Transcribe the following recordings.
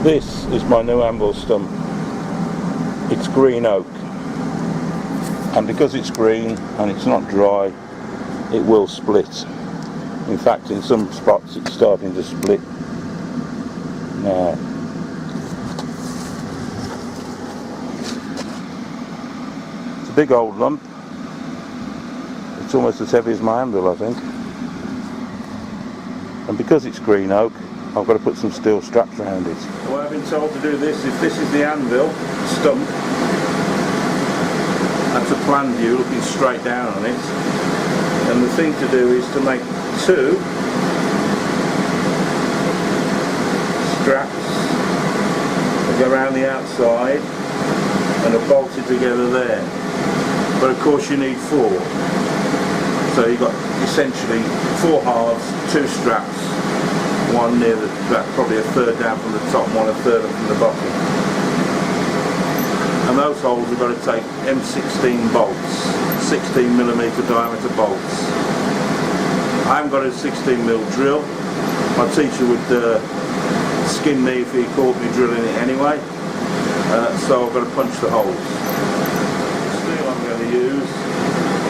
This is my new anvil stump. It's green oak, and because it's green and it's not dry, it will split. In fact, in some spots it's starting to split now. It's a big old lump. It's almost as heavy as my anvil, I think. And because it's green oak, I've got to put some steel straps around it. The way I've been told to do this, if this is the anvil stump, that's a plan view looking straight down on it, and the thing to do is to make two straps that go around the outside and are bolted together there. But of course you need four. So you've got essentially four halves, two straps, one near the back, probably a third down from the top, one a third up from the bottom. And those holes have got to take M16 bolts, 16mm diameter bolts. I haven't got a 16mm drill. My teacher would skin me if he caught me drilling it anyway. So I've got to punch the holes. The steel I'm going to use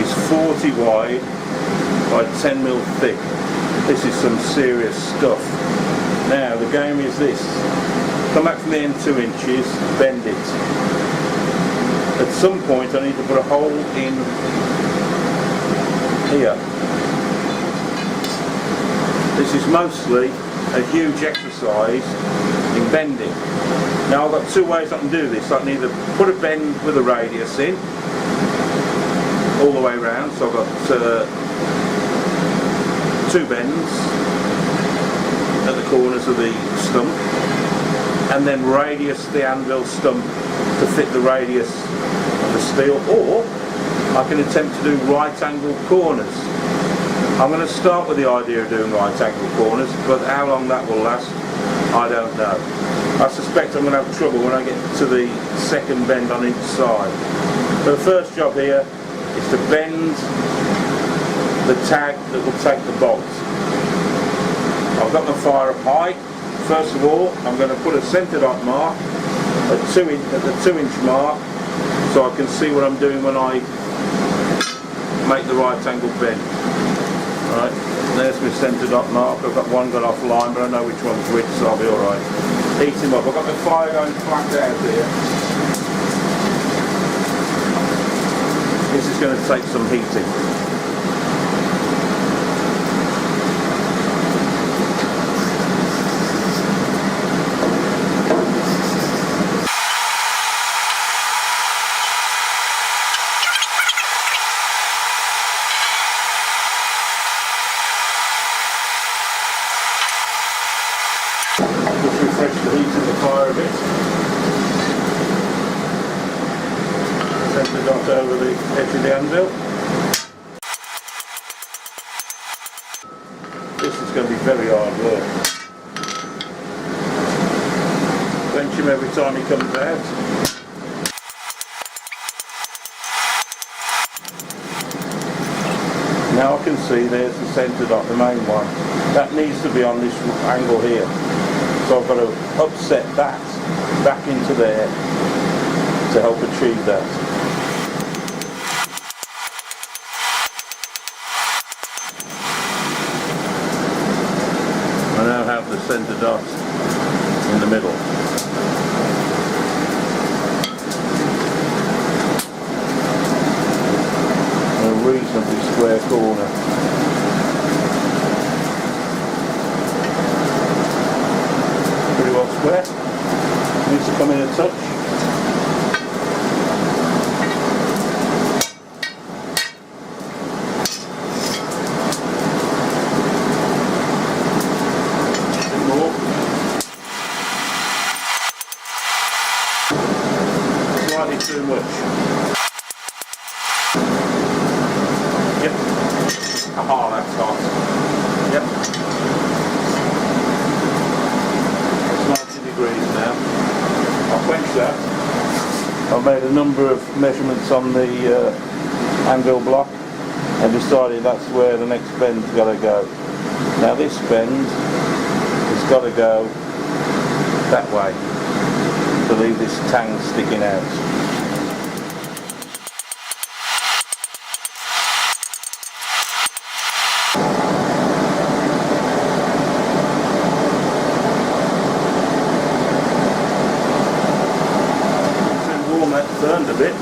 is 40 wide by 10mm thick. This is some serious stuff. Now the game is this: come back from the end 2 inches, bend it. At some point I need to put a hole in here. This is mostly a huge exercise in bending. Now I've got two ways I can do this. I can either put a bend with a radius in all the way around, so I've got two bends at the corners of the stump, and then radius the anvil stump to fit the radius of the steel, or I can attempt to do right angle corners. I'm going to start with the idea of doing right angle corners, but how long that will last, I don't know. I suspect I'm going to have trouble when I get to the second bend on each side. So the first job here is to bend the tag that will take the bolt. I've got my fire up high. First of all, I'm going to put a centre dot mark at the 2 inch mark, so I can see what I'm doing when I make the right angle bend. Right, there's my centre dot mark. I've got one got offline, but I know which one's which, so I'll be alright. Heat him up. I've got the fire going flat out here. This is going to take some heating. Just refresh the heat of the fire a bit. Centre dot over the edge of the anvil. This is going to be very hard work. Bench him every time he comes out. Now I can see there's the centre dot, the main one. That needs to be on this angle here. So I've got to upset that back into there to help achieve that. I now have the centre dot in the middle. A reasonably square corner. Pretty well square. Needs to come in a touch. Slightly too much. Yep. Aha, that's hot. Yep. It's 90 degrees now. I'll quench that. I've made a number of measurements on the anvil block and decided that's where the next bend's got to go. Now this bend has got to go that way to leave this tang sticking out. Warm that burned a bit.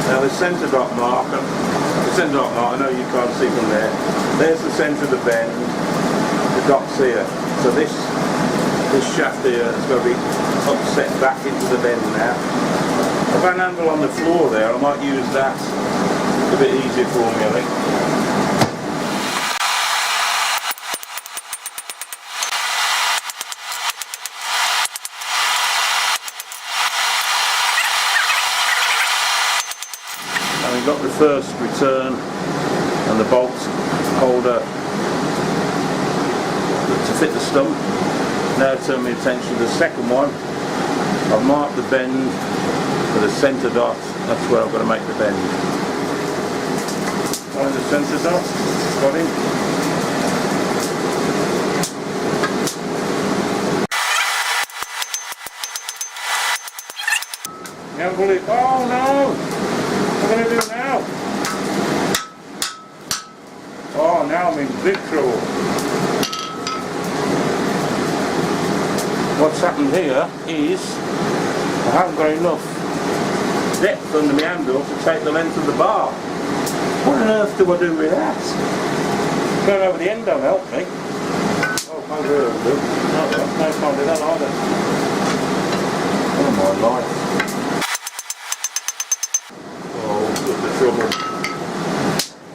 Now the centre dot mark, I know you can't see from there, there's the centre of the bend, the dot's here. So this shaft here is going to be upset back into the bend now. I've got an anvil on the floor there, I might use that. It's a bit easier for me, I think. We've got the first return and the bolt holder to fit the stump. Now turn my attention to the second one. I've marked the bend with a centre dot. That's where I've got to make the bend. Find the centre dot. Got him. Now pull it. Oh no! What am I going to do now? Oh, now I'm in big trouble. What's happened here is I haven't got enough depth under my handle to take the length of the bar. What on earth do I do with that? Going over the end don't help me. Oh, can't do it. No, can't do that either. Oh my life. Trouble.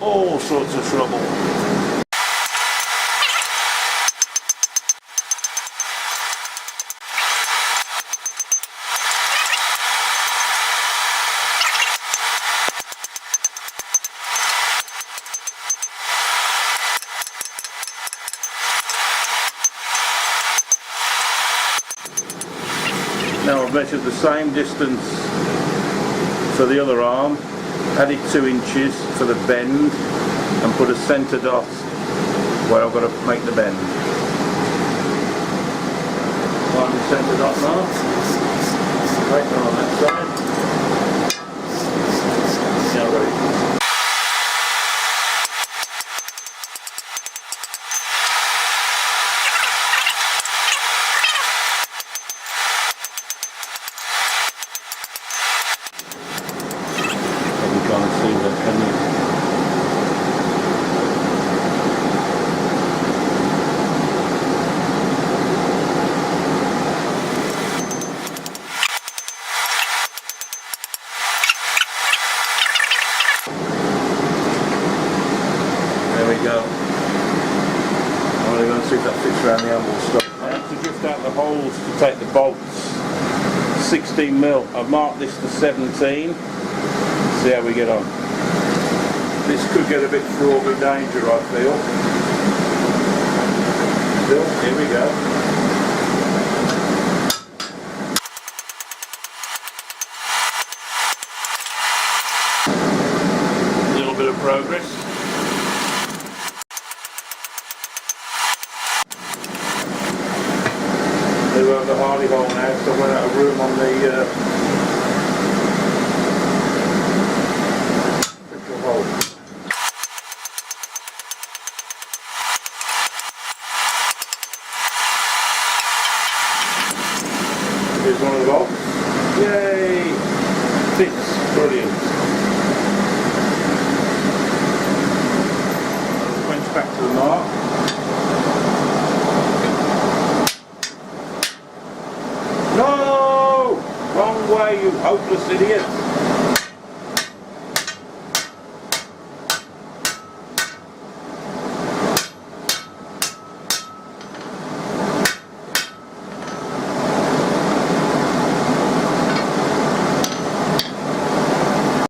All sorts of trouble. Now I've measured the same distance for the other arm, added 2 inches for the bend and put a centre dot where I've got to make the bend. Find the centre dot now. Right now on that side. Now I've got it. See that, can you? There we go. I'm only going to see if that fits around the Anvil Stump. I have to drift out the holes to take the bolts. 16mm. I've marked this to 17. See how we get on. This could get a bit fraught with danger, I feel. Still, here we go. A little bit of progress. They won't have the hardy hole now, so I've run out of room on the hole. Here's one of the bolts. Yay! Fits. Brilliant. Wrench back to the mark. No! Wrong way, you hopeless idiot!